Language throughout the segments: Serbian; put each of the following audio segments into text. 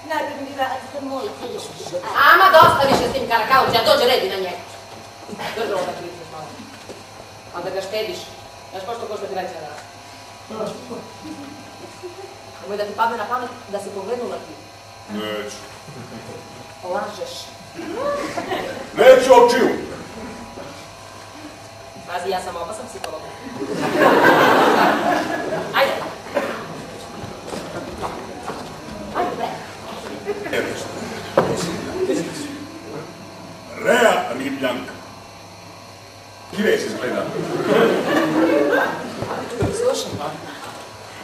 Najprej mi vratite moj tiš. Ama dosta više s tim karakauđa, dođe redi na njega. Drži ovo da klikneš malo. A da ga štediš, znaš pošto košta ti veća rada. Nemoj da ti padne na pamet da si poglednula ti. Neću. Lažeš. Neću očiju. Pazi, ja sam opasan psiholog. Ajde. Ajde, bre. Rea Ribljanka. Gdje se izgleda? Slušaj,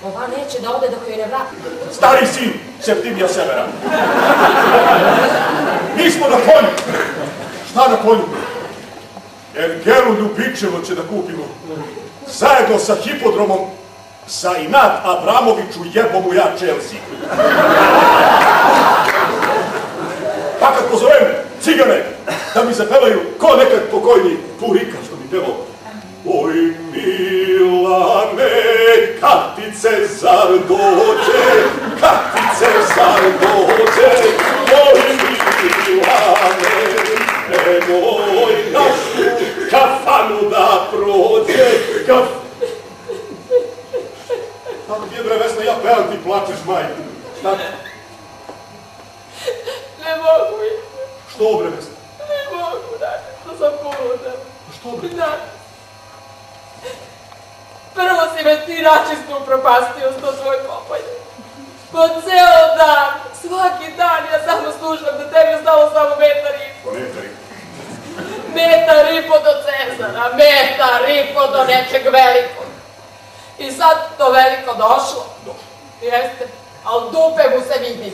ova neće da ode dok joj ne vrati. Stari sin Septimija Severa. Mi smo na konju. Šta na konju? Ergelu Ljubičevo će da kupimo. Zajedno sa hipodromom za inat Abramoviću jebom mu ja Chelsea. Pa kad pozovem cigane da mi zapevaju ko nekad pokojni Purika što mi pevao. Oj Milane, kad ti Cezar dođe, kad ti Cezar dođe, oj Milane, nemoj našu kafanu da prođe, Tako ti je bre Vesna, ja pevam, ti plačeš majke. Šta? Ne mogu više. Što bre Vesna? Ne mogu, što sam poluda. Što bre? Da. Prvo si me ti načisto upropastio s to tvoj kopanje. Po ceo dan, svaki dan ja samo slušam da tebi je stalo samo metar i po. Metar i po do Cezara, metar i po do nečeg velikog. I sad to veliko došlo. Jeste, ali dupe mu se vidi.